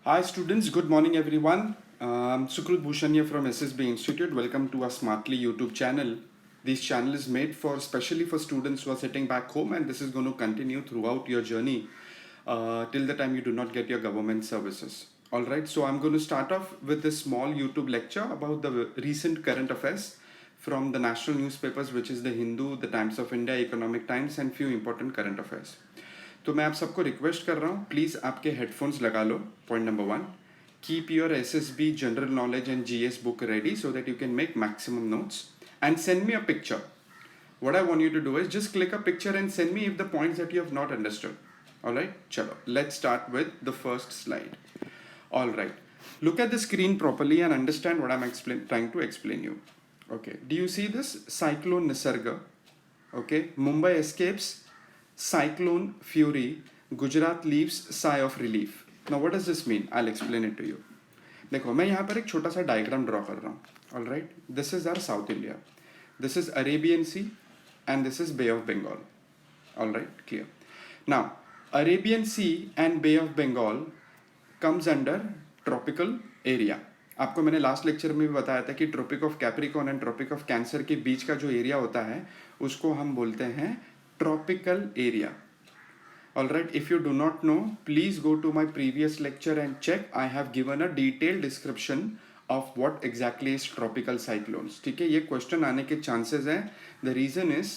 Hi students, good morning everyone. Sukrut Bhushanya from SSB Institute. Welcome to our Smartly YouTube channel. This channel is made for specially for students who are sitting back home, and this is going to continue throughout your journey till the time you do not get your government services. Alright, so I'm going to start off with this small YouTube lecture about the recent current affairs from the national newspapers, which is the Hindu, the Times of India, Economic Times, and few important current affairs. तो मैं आप सबको request कर रहा हूँ, please आपके headphones लगा लो. Point number 1, keep your SSB general knowledge and GS book ready so that you can make maximum notes, and send me a picture. What I want you to do is just click a picture and send me if the points that you have not understood. Alright, chalo, let's start with the first slide. Alright, look at the screen properly and understand what I'm trying to explain you. Okay, do you see this? Cyclone Nisarga. Okay, Mumbai escapes cyclone fury, Gujarat leaves sigh of relief. Now what does this mean? I'll explain it to you. देखो, मैं यहाँ पर एक छोटा सा diagram draw कर रहा हूँ. All right, this is our South India, this is Arabian Sea, and this is Bay of Bengal. All right, clear. Now Arabian Sea and Bay of Bengal comes under tropical area. आपको मैंने last lecture में भी बताया था कि Tropic of Capricorn and Tropic of Cancer के बीच का जो एरिया होता है उसको हम बोलते हैं tropical area. Alright, if you do not know, please go to my previous lecture and check. I have given a detailed description of what exactly is tropical cyclones. ठीक है, ये क्वेश्चन आने के चांसेस हैं. The reason is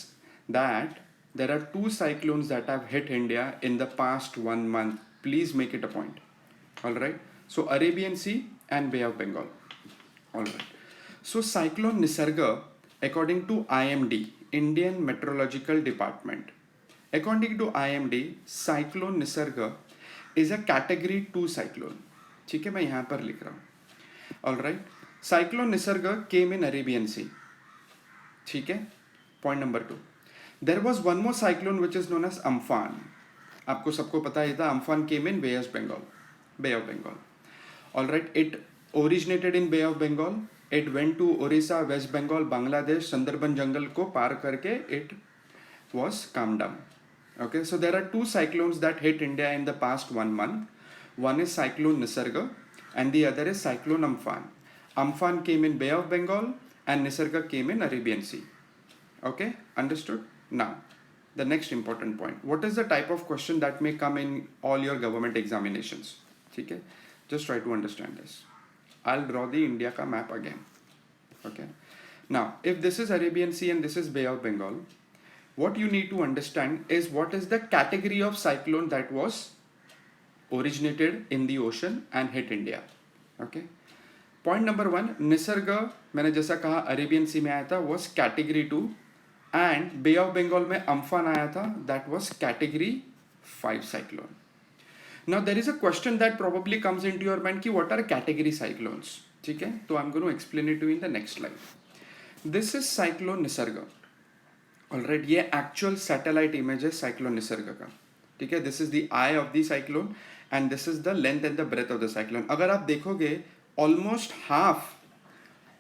that there are 2 cyclones that have hit India in the past 1 month. Please make it a point. Alright, so Arabian Sea and Bay of Bengal. Alright, so cyclone Nisarga, according to IMD, Indian Meteorological Department. According to IMD, cyclone Nisarga is a category 2 cyclone. ठीक है, मैं यहाँ पर लिख रहा हूँ. All right, cyclone Nisarga came in Arabian Sea. ठीक है, point number 2. There was one more cyclone which is known as Amphan. आपको सबको पता ही था, Amphan came in Bay of Bengal. All right, it originated in Bay of Bengal. It went to Orissa, West Bengal, Bangladesh, Sundarban jungle को पार करके it was calmed down. Okay, so there are 2 cyclones that hit India in the past 1 month. One is cyclone Nisarga and the other is cyclone Amphan. Amphan came in Bay of Bengal and Nisarga came in Arabian Sea. Okay, understood? Now, the next important point. What is the type of question that may come in all your government examinations? ठीक है, just try to understand this. I'll draw the India ka map again. Okay. Now, if this is Arabian Sea and this is Bay of Bengal, what you need to understand is what is the category of cyclone that was originated in the ocean and hit India. Okay. Point number 1, Nisarga, मैंने जैसा कहा Arabian Sea में आया था, was category 2, and Bay of Bengal में Amphan आया था, that was category 5 cyclone. Now there is a question that probably comes into your mind कि what are category cyclones. ठीक है, तो I'm going to explain it to you in the next slide. This is cyclone Nisarga. Alright, ये actual satellite image है cyclone Nisarga का. ठीक है, this is the eye of the cyclone and this is the length and the breadth of the cyclone. अगर आप देखोगे almost half,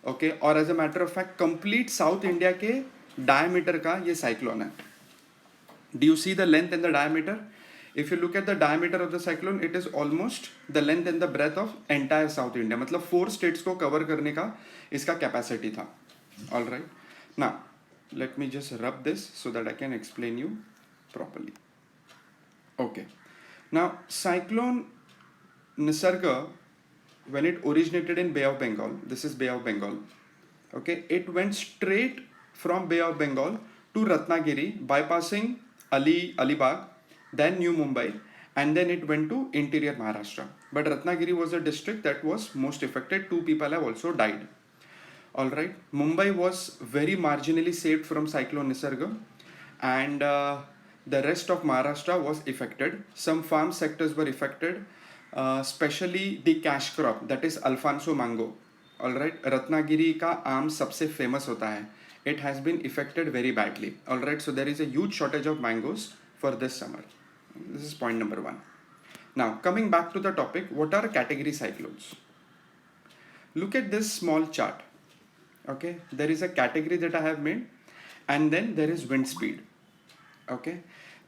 okay, और as a matter of fact complete South India के diameter का ये cyclone है. Do you see the length and the diameter? If you look at the diameter of the cyclone, it is almost the length and the breadth of entire South India. मतलब 4 states को cover करने का इसका capacity था. All right. Now, let me just rub this so that I can explain you properly. Okay. Now, cyclone Nisarga, when it originated in Bay of Bengal, this is Bay of Bengal. Okay, it went straight from Bay of Bengal to Ratnagiri, bypassing Alibag, then New Mumbai, and then it went to interior Maharashtra. But Ratnagiri was a district that was most affected. 2 people have also died. All right, Mumbai was very marginally saved from cyclone Nisarga, and the rest of Maharashtra was affected. Some farm sectors were affected, especially the cash crop, that is Alfonso mango. All right, Ratnagiri का आम सबसे famous होता है. It has been affected very badly. All right, so there is a huge shortage of mangoes for this summer. This is point number 1. Now, coming back to the topic, what are category cyclones? Look at this small chart. Okay, there is a category that I have made, and then there is wind speed. Okay,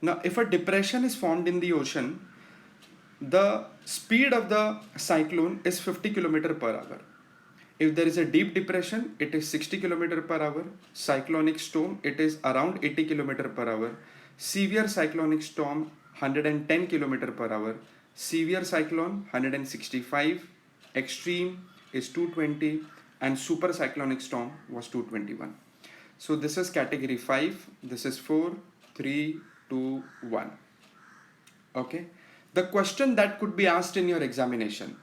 now if a depression is formed in the ocean, the speed of the cyclone is 50 kilometer per hour. If there is a deep depression, it is 60 kilometer per hour. Cyclonic storm, it is around 80 kilometer per hour. Severe cyclonic storm, 110 kilometer per hour. Severe cyclone, 165. Extreme is 220, and super cyclonic storm was 221. So this is category 5. This is 4, 3, 2, 1. Okay. The question that could be asked in your examination,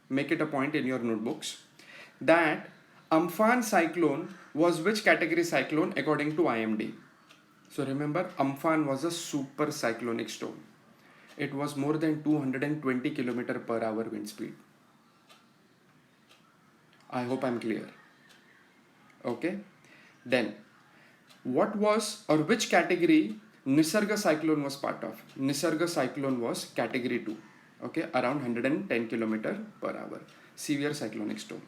make it a point in your notebooks, that Amphan cyclone was which category cyclone according to IMD? So remember, Amphan was a super cyclonic storm. It was more than 220 kilometer per hour wind speed. I hope I'm clear. Okay. Then, what was or which category Nisarga cyclone was part of? Nisarga cyclone was category 2. Okay, around 110 kilometer per hour. Severe cyclonic storm.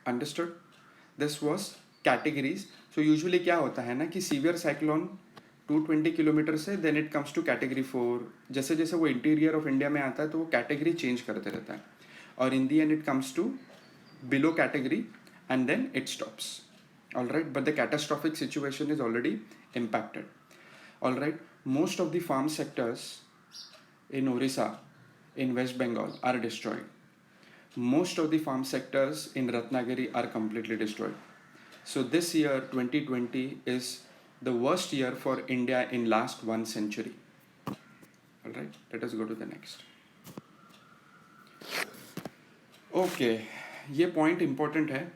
Understood? This was categories. So usually क्या होता है ना कि severe cyclone 220 kilometre से then it comes to category 4. जैसे जैसे वो interior of India में आता है तो वो category change करते रहता है. और in the end it comes to below category and then it stops. Alright, but the catastrophic situation is already impacted. Alright, most of the farm sectors in Orissa, in West Bengal are destroyed. Most of the farm sectors in Ratnagiri are completely destroyed. So this year 2020 is the worst year for India in last 1 century. All right, let us go to the next. Okay, ये point important है.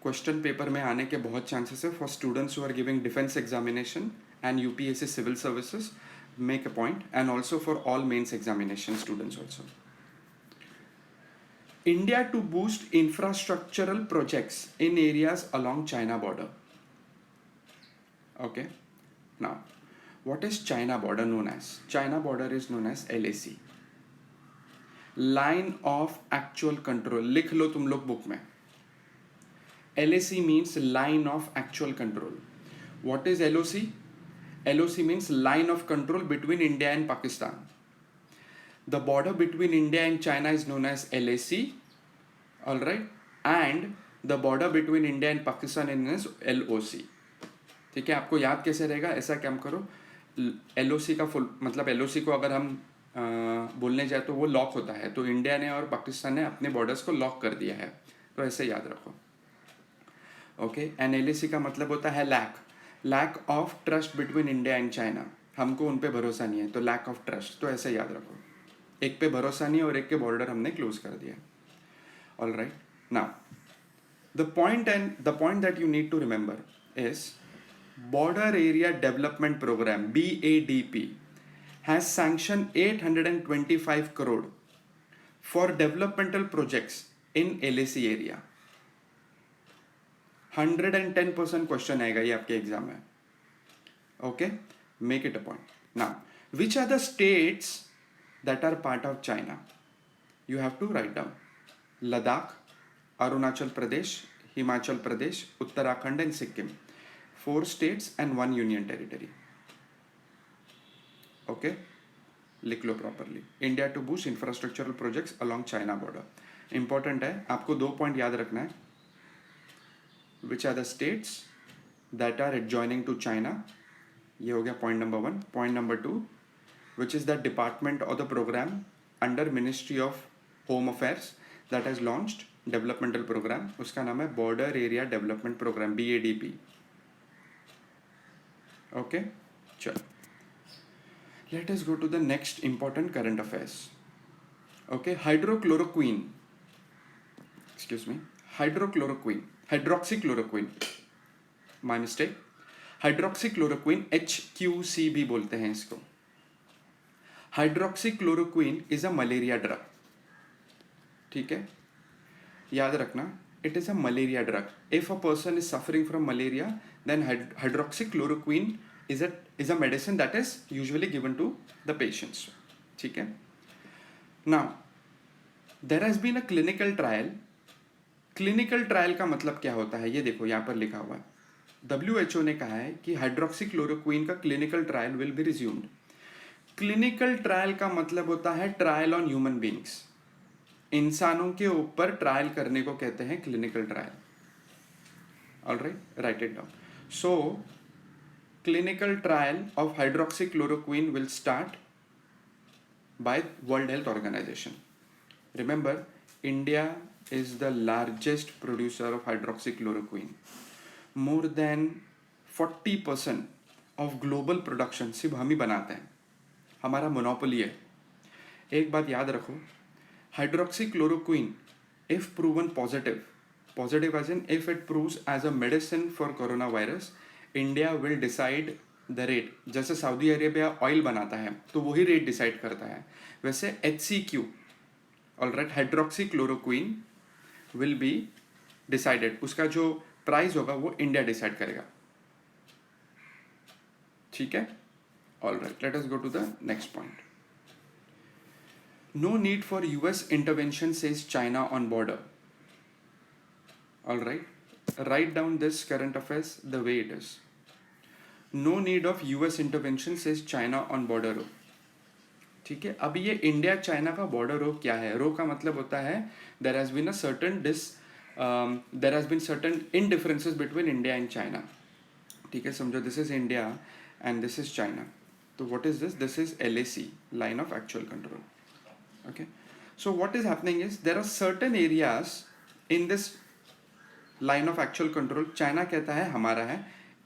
Question paper में आने के बहुत chances है for students who are giving defense examination and UPSC civil services. Make a point, and also for all mains examination students also. India to boost infrastructural projects in areas along China border. Okay. Now, what is China border known as? China border is known as LAC. Line of actual control. लिख लो तुम लोग book में. LAC means line of actual control. What is LOC? LOC means line of control between India and Pakistan. The border between India and China is known as LAC, all right, and the border between India and Pakistan is known as LOC. ठीक है, आपको याद कैसे रहेगा? ऐसा काम करो, LOC का फुल मतलब LOC को अगर हम बोलने जाए तो वो लॉक होता है, तो इंडिया ने और पाकिस्तान ने अपने बॉर्डर्स को लॉक कर दिया है, तो ऐसे याद रखो. ओके, एंड LAC का मतलब होता है lack of trust between India and China. हमको उन पे भरोसा नहीं है, तो लैक ऑफ ट्रस्ट, तो ऐसे याद रखो. एक पे भरोसा नहीं और एक के बॉर्डर हमने क्लोज कर दिया. All right, now the point that you need to remember is border area development programme BADP has sanction 825 crore for developmental projects in LAC area. 110% question आएगा ये आपके एग्जाम में. Okay, make it a point. Now which are the states that are part of China? You have to write down Ladakh, Arunachal Pradesh, Himachal Pradesh, Uttarakhand and Sikkim. 4 states and 1 union territory. Okay, लिख लो properly. India to boost infrastructural projects along China border. Important है, आपको 2 point याद रखना है. Which are the states that are adjoining to China? ये हो गया point number 1. Point number 2, which is the department or the program under Ministry of Home Affairs that has launched developmental program. उसका नाम है Border Area Development Program, BADP. Okay, चलो. Let us go to the next important current affairs. Okay, hydroxychloroquine. My mistake. Hydroxychloroquine, HQC भी बोलते हैं इसको. Hydroxychloroquine is a malaria drug. ठीक है, याद रखना, it is a malaria drug. If a person is suffering from malaria then hydroxychloroquine is a medicine that is usually given to the patients. ठीक है. Now there has been a clinical trial. Clinical trial का मतलब क्या होता है ये देखो यहाँ पर लिखा हुआ है. WHO ने कहा है कि हाइड्रोक्सीक्लोरोक्विन का clinical trial will be resumed. Clinical trial का मतलब होता है ट्रायल ऑन ह्यूमन बींग्स, इंसानों के ऊपर ट्रायल करने को कहते हैं clinical trial. Alright, right it down. So clinical trial of hydroxychloroquine will start by World Health Organization. Remember, India is the largest producer of hydroxychloroquine. More than 40% of global production सिर्फ हम ही बनाते हैं, हमारा monopoly है. एक बात याद रखो, hydroxychloroquine if proven positive as in if it proves as a medicine for coronavirus, India will decide the rate. जैसे सऊदी अरेबिया ऑयल बनाता है तो वही रेट डिसाइड करता है, वैसे HCQ, alright, hydroxychloroquine will be decided. उसका जो प्राइस होगा वो इंडिया डिसाइड करेगा. ठीक है, alright. Let us go to the next point. No need for US intervention says China on border. Alright, write down this current affairs the way it is. No need of US intervention says China on border row. ठीक है, अब ये India China का border रो क्या है? रो का मतलब होता है there has been a certain there has been certain indifferences between India and China. ठीक है, समझो, this is India and this is China. तो what is this? This is LAC, line of actual control. Okay, so what is happening is there are certain areas in this line of actual control. China कहता है हमारा है,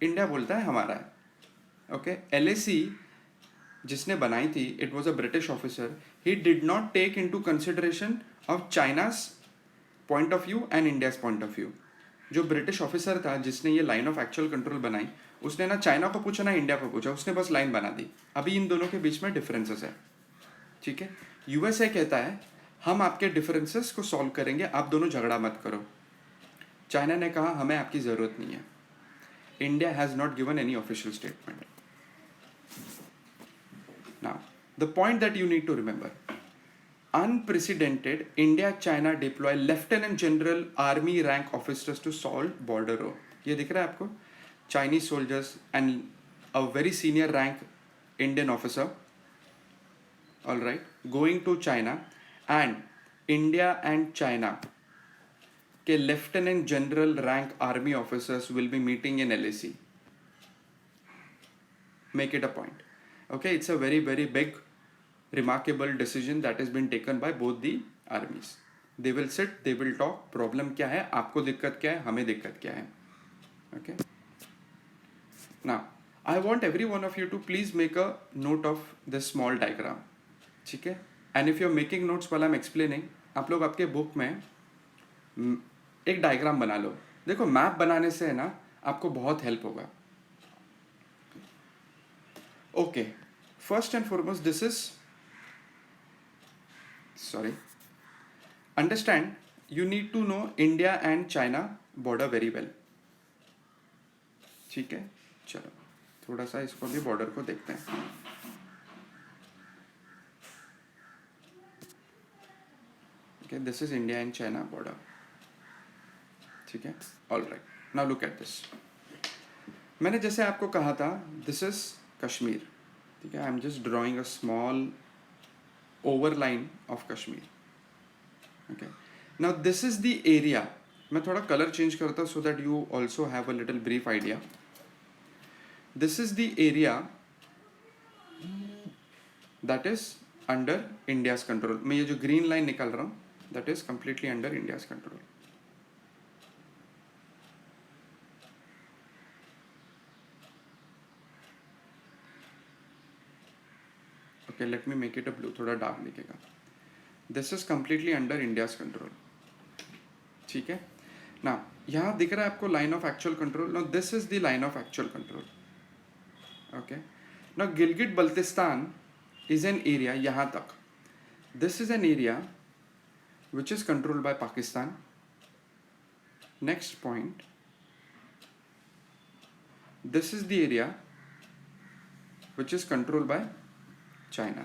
India बोलता है हमारा है. Okay, LAC जिसने बनाई थी, it was a British officer. He did not take in to consideration of China's point of view and India's point of view. जो ब्रिटिश ऑफिसर था जिसने ये लाइन ऑफ एक्चुअल कंट्रोल बनाई, उसने ना चाइना को पूछा ना इंडिया को पूछा, उसने बस लाइन बना दी. अभी इन दोनों के बीच में डिफरेंसेस है. ठीक है, USA कहता है हम आपके डिफरेंसेस को सॉल्व करेंगे, आप दोनों झगड़ा मत करो. चाइना ने कहा हमें आपकी जरूरत नहीं है. India has not given any official statement. Now the point that you need to remember, unprecedented India China deploy lieutenant general army rank officers to solve border row. ये दिख रहा है आपको, Chinese soldiers and a very senior rank Indian officer, alright, going to China, and India and China के lieutenant general rank army officers will be meeting in LAC. Make it a point. Okay, it's a very very big remarkable decision that has been taken by both the armies. They will sit, they will talk. Problem क्या है, आपको दिक्कत क्या है, हमें दिक्कत क्या है. Okay, now I want every one of you to please make a note of this small diagram. ठीक है, and if you're making notes while I'm explaining, आप लोग आपके बुक में एक डायग्राम बना लो. देखो, मैप बनाने से है ना आपको बहुत हेल्प होगा. Okay, first and foremost this is, sorry, understand, you need to know India and China border very well. ठीक है, चलो थोड़ा सा इसको भी बॉर्डर को देखते हैं. Okay, this is India and China border. ठीक है, all right. Now look at this. मैंने जैसे आपको कहा था, दिस इज कश्मीर. ठीक है, I am just drawing a small overline of Kashmir. Okay, now this is the area. मैं थोड़ा कलर चेंज करता so that you also have a little brief idea. This is the area that is under India's control. मैं ये जो green line निकाल रहा हूँ, that is completely under India's control. Okay, let me make it a blue, थोड़ा dark दिखेगा. This is completely under India's control. ठीक है, ना यहाँ दिख रहा है आपको line of actual control. Now this is the line of actual control. Okay, now Gilgit Baltistan is an area, यहाँ तक. This is an area which is controlled by Pakistan. Next point, this is the area which is controlled by China.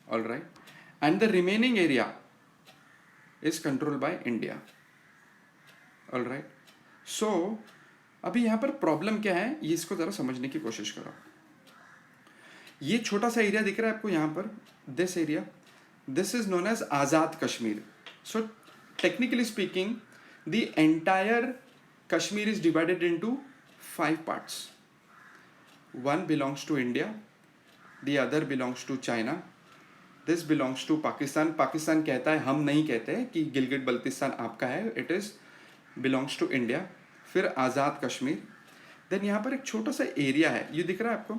All right, and the remaining area is controlled by India. All right, so अभी यहाँ पर problem क्या है, ये इसको जरा समझने की कोशिश करो. ये छोटा सा एरिया दिख रहा है आपको यहाँ पर, this area, this is known as Azad Kashmir. So technically speaking the entire Kashmir is divided into 5 parts. One belongs to India, the other belongs to China, this belongs to Pakistan. Pakistan कहता है, हम नहीं कहते कि गिलगित बल्तिस्तान आपका है, it is belongs to India. फिर Azad Kashmir. Then यहाँ पर एक छोटा सा एरिया है, ये दिख रहा है आपको,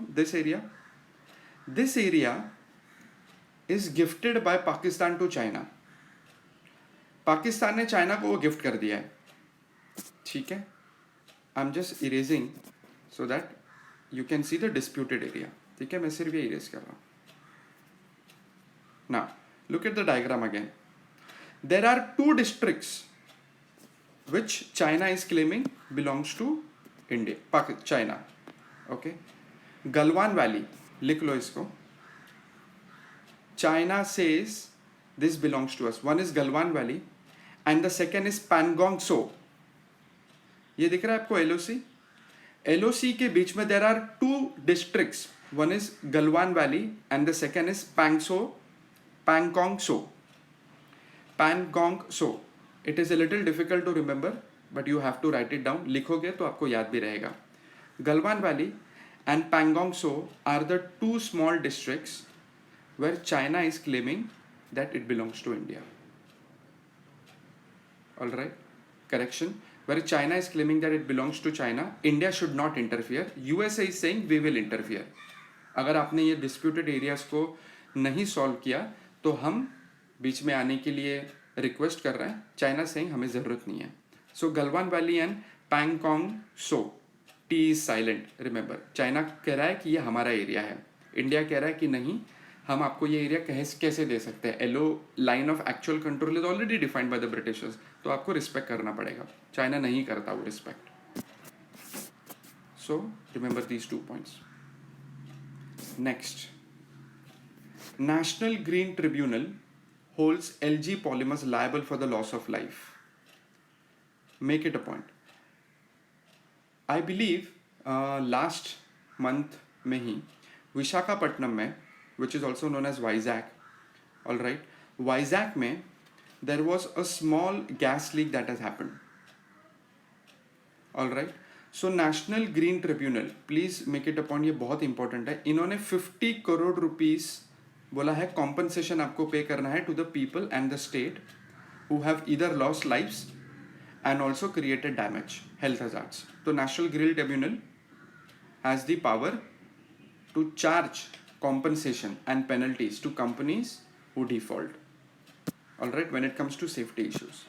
this area is gifted by Pakistan to China. Pakistan ने चाइना को वो गिफ्ट कर दिया है. ठीक है, I am just erasing so that you can see the disputed area. ठीक है, मैं सिर्फ ये इरेज कर रहा हूँ. Now, look at the diagram again. There are 2 districts which China is claiming belongs to India, China. Okay, Galwan Valley, लिख लो इसको. China says this belongs to us. One is Galwan Valley and the second is Pangong Tso. ये दिख रहा है आपको LOC. LOC के बीच में there are 2 districts. One is Galwan Valley and the second is Pangong Tso. Pangong Tso. It is a little difficult to remember, but you have to write it down. लिखोगे तो आपको याद भी रहेगा. Galwan Valley and Pangong Tso are the 2 small districts where China is claiming that it belongs to India. All right. Correction. Where China is claiming that it belongs to China, India should not interfere. USA is saying we will interfere. अगर आपने ये disputed areas को नहीं solve किया तो हम बीच में आने के लिए रिक्वेस्ट कर रहे हैं. चाइना सेइंग हमें ज़रूरत नहीं है. So Galwan valley and Pangong Tso, T is silent. Remember, China कह रहा है कि ये हमारा एरिया है, इंडिया कह रहा है कि नहीं, हम आपको ये एरिया कैसे दे सकते हैं. एलो line of actual control is already defined by the Britishers, तो आपको रिस्पेक्ट करना पड़ेगा. चाइना नहीं करता वो respect. So remember these 2 points. Next, National Green Tribunal holds LG Polymers liable for the loss of life. Make it a point. I believe last month में ही विशाखापट्टनम में, which is also known as Vizag, all right, Vizag में there was a small gas leak that has happened. All right. So National Green Tribunal, please make it a point, ये बहुत important है. इन्होंने 50 crore rupees बोला है compensation आपको pay करना है to the people and the state who have either lost lives and also created damage, health hazards. तो national green tribunal has the power to charge compensation and penalties to companies who default. Alright, when it comes to safety issues.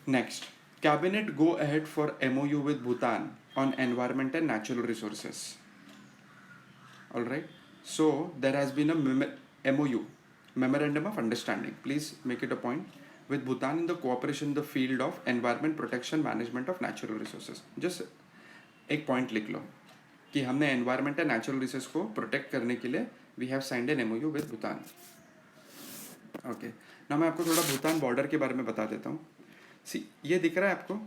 Next, cabinet go ahead for MOU with Bhutan on environment and natural resources. Alright. So there has been a MOU, Memorandum of Understanding, please make it a point, with Bhutan in the cooperation in the field of environment protection, management of natural resources. Just एक point लिख लो कि हमने environment and natural resources को protect करने के लिए we have signed an MOU with Bhutan. Okay. Now मैं आपको थोड़ा भूटान border के बारे में बता देता हूँ. See, ये दिख रहा है आपको?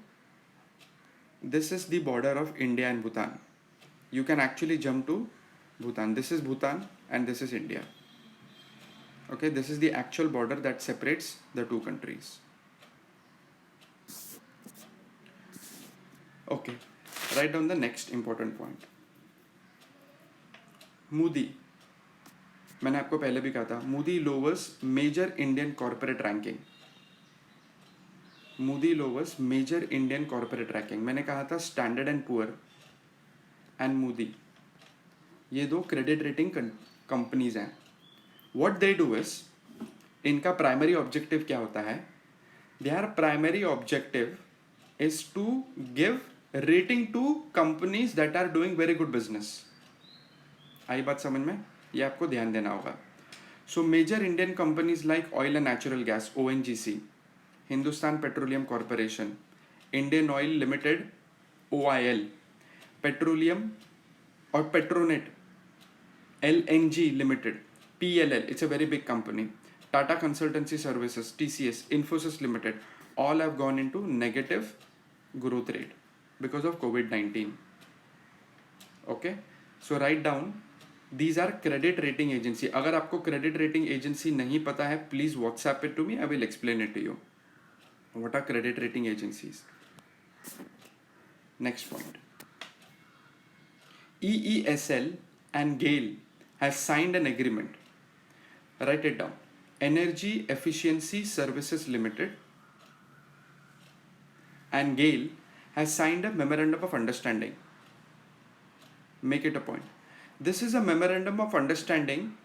This is the border of India and Bhutan. You can actually jump to Bhutan. This is Bhutan and this is India. Okay, this is the actual border that separates the 2 countries. Okay, write down the next important point. Moody. मैंने आपको पहले भी कहा था, Moody lowers major Indian corporate ranking. Moody lowers major Indian corporate ranking. मैंने कहा था Standard and Poor and Moody, ये 2 क्रेडिट रेटिंग कंपनीज हैं. व्हाट दे डू इज, इनका प्राइमरी ऑब्जेक्टिव क्या होता है? Their primary objective is to give rating to companies that are doing very good business. आई बात समझ में? ये आपको ध्यान देना होगा. So major Indian companies like oil and natural gas ONGC, Hindustan petroleum corporation, Indian oil limited OIL, petroleum और petronet LNG Limited, PLL, it's a very big company, Tata Consultancy Services, TCS, Infosys Limited, all have gone into negative growth rate because of COVID-19. Okay, so write down these are credit rating agency. अगर आपको credit rating agency नहीं पता है, please WhatsApp it to me, I will explain it to you. What are credit rating agencies? Next point. EESL and GAIL has signed an agreement. Write it down. Energy Efficiency Services Limited and GAIL has signed a memorandum of understanding. Make it a point. This is a memorandum of understanding,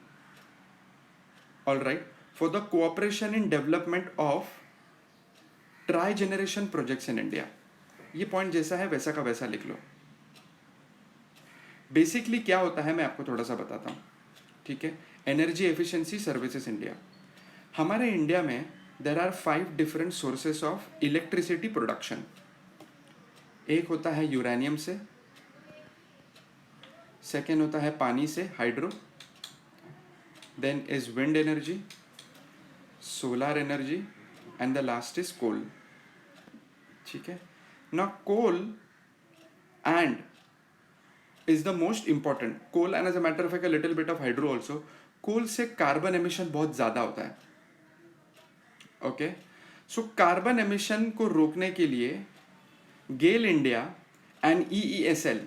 all right, for the cooperation in development of tri-generation projects in India. ये point जैसा है वैसा का वैसा लिख लो. Basically क्या होता है मैं आपको थोड़ा सा बताता हूँ, ठीक है. Energy efficiency services India. हमारे इंडिया में there are 5 different sources of electricity production. एक होता है यूरेनियम से, सेकेंड होता है पानी से, hydro, then is wind energy, solar energy, and the last is coal. ठीक है. ना coal and is the most important. Coal and as a matter of fact a little bit of hydro also. कोल से carbon emission बहुत ज़्यादा होता है. Okay. So carbon emission को रोकने के लिए GAIL India and EESL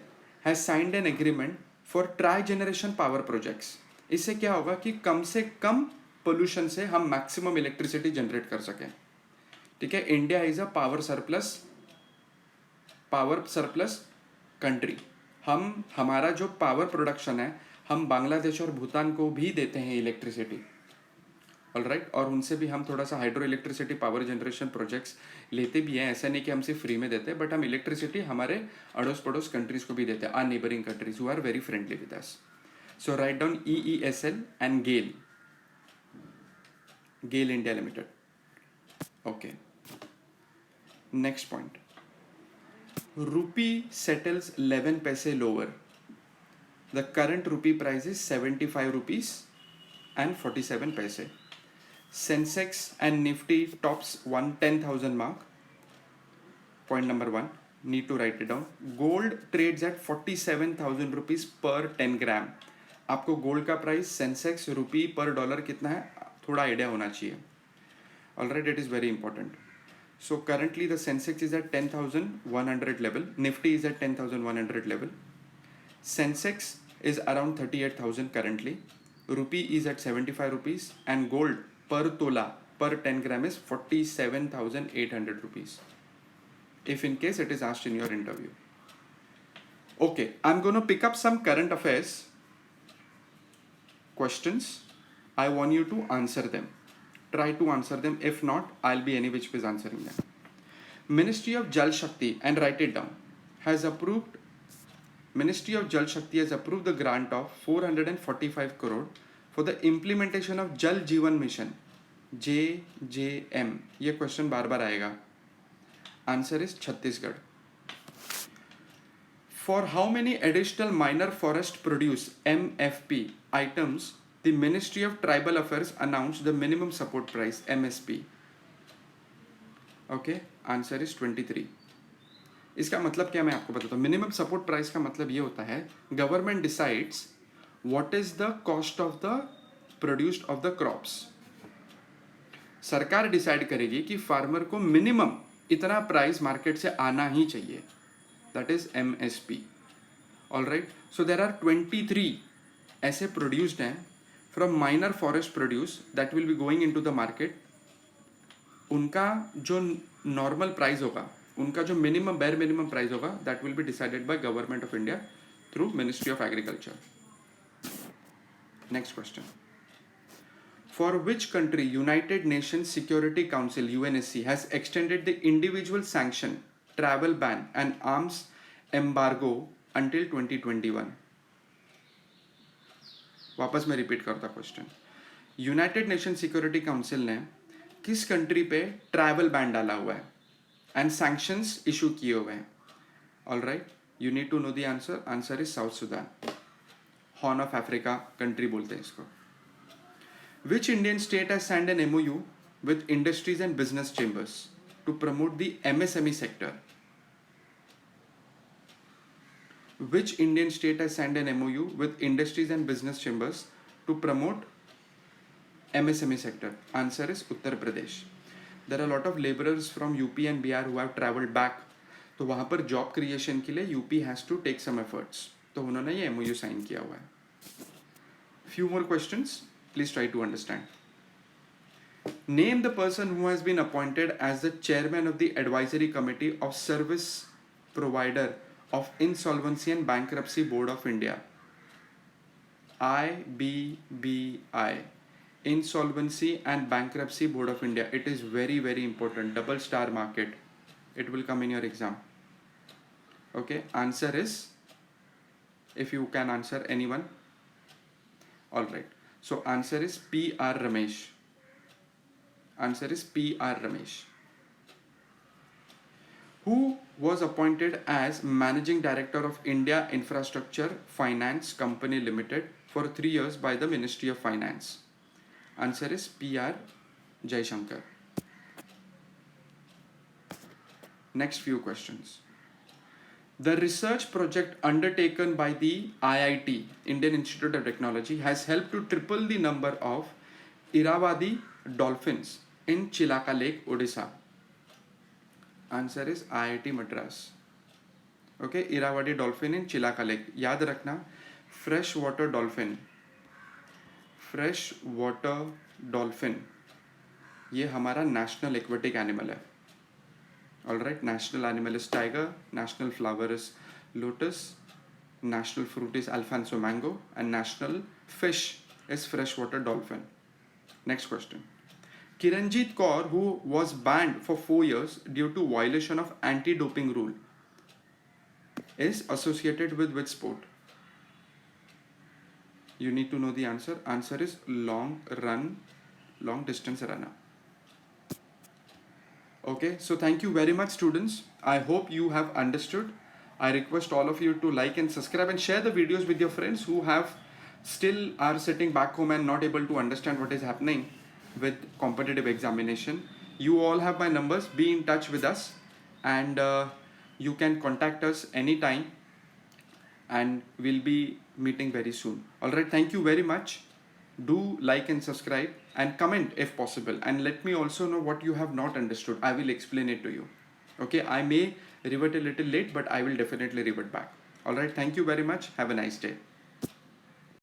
has signed an agreement for tri generation power projects. इससे क्या होगा कि कम से कम पोल्यूशन से हम मैक्सिमम इलेक्ट्रिसिटी जनरेट कर सकें. ठीक है. India is a power surplus country. हमारा जो पावर प्रोडक्शन है हम बांग्लादेश और भूटान को भी देते हैं इलेक्ट्रिसिटी, ऑलराइट. और उनसे भी हम थोड़ा सा hydro electricity power generation projects लेते भी हैं. ऐसा नहीं कि हम सिर्फ फ्री में देते हैं, बट हम इलेक्ट्रिसिटी हमारे अड़ोस पड़ोस कंट्रीज को भी देते हैं, are neighbouring countries who are very friendly with us. So write down EESL and GAIL India limited. Okay. Next point. Rupee settles 11 paise lower. The current rupee price is 75 rupees and 47 paise. Sensex and Nifty tops 110,000 mark. Point number 1. Need to write it down. Gold trades at 47,000 rupees per 10 gram. आपको gold का price Sensex रुपी पर dollar कितना है थोड़ा idea होना चाहिए. Alright. It is very important. So currently the Sensex is at 10,100 level, Nifty is at 10,100 level, Sensex is around 38,000 currently, Rupee is at 75 rupees and gold per tola per 10 gram is 47,800 rupees. If in case it is asked in your interview. Okay, I'm going to pick up some current affairs questions. I want you to answer them. Try to answer them. If not, I'll be any which ways answering them. Ministry of Jal Shakti, and write it down, Ministry of Jal Shakti has approved the grant of 445 crore for the implementation of Jal Jeevan Mission, JJM. ये question बार बार आएगा. Answer is Chhattisgarh. For how many additional minor forest produce MFP items the Ministry of Tribal Affairs announced the minimum support price MSP? Okay, answer is 23. इसका मतलब क्या मैं आपको बताता हूँ. Minimum support price का मतलब ये होता है government decides what is the cost of the produced of the crops. सरकार डिसाइड करेगी कि फार्मर को मिनिमम इतना प्राइस मार्केट से आना ही चाहिए. That is MSP. Alright. So there are 23 ऐसे प्रोड्यूस्ड हैं from minor forest produce that will be going into the market. उनका जो नॉर्मल प्राइस होगा, उनका जो मिनिमम बेयर मिनिमम प्राइस होगा, that will be decided by government of India through ministry of agriculture. Next question. For which country united nations security council UNSC has extended the individual sanction, travel ban and arms embargo until 2021. वापस मैं repeat करता question. United nation security council ने किस country पे travel ban डाला हुआ है and sanctions issue किए हुए हैं? Alright. You need to know the answer. Answer is South Sudan. Horn of Africa country बोलते हैं इसको. Which Indian state has signed an MOU with industries and business chambers to promote the MSME sector? Which Indian state has signed an MOU with industries and business chambers to promote MSME sector? Answer is Uttar Pradesh. There are a lot of laborers from UP and BR who have traveled back. तो वहाँ पर job creation के लिए UP has to take some efforts, तो उन्होंने ये MOU sign किया हुआ है. Few more questions, please try to understand. Name the person who has been appointed as the chairman of the advisory committee of service provider of Insolvency and Bankruptcy Board of India. IBBI, Insolvency and Bankruptcy Board of India. It is very, very important. Double star market. It will come in your exam. Okay, answer is, if you can answer anyone. All right. So answer is P.R. Ramesh. Answer is P.R. Ramesh. Who was appointed as Managing Director of India Infrastructure Finance Company Limited for 3 years by the Ministry of Finance? Answer is P.R. Jaishankar. Next few questions. The research project undertaken by the IIT, Indian Institute of Technology, has helped to triple the number of Irrawaddy dolphins in Chilaka Lake, Odisha. Answer is IIT Madras. Okay, Irrawaddy dolphin in Chilaka Lake. याद रखना, freshwater dolphin. Freshwater dolphin. ये हमारा national aquatic animal है. Alright, national animal is tiger, national flower is lotus, national fruit is Alfonso mango, and national fish is freshwater dolphin. Next question. Kiranjit Kaur, who was banned for 4 years due to violation of anti-doping rule, is associated with which sport? You need to know the answer. Answer is long distance runner. Okay, so thank you very much, students. I hope you have understood. I request all of you to like and subscribe and share the videos with your friends who still are sitting back home and not able to understand what is happening with competitive examination. You all have my numbers. Be in touch with us, and you can contact us anytime, and we'll be meeting very soon. All right, thank you very much. Do like and subscribe and comment if possible, and let me also know what you have not understood. I will explain it to you. Okay, I may revert a little late, but I will definitely revert back. All right, thank you very much. Have a nice day.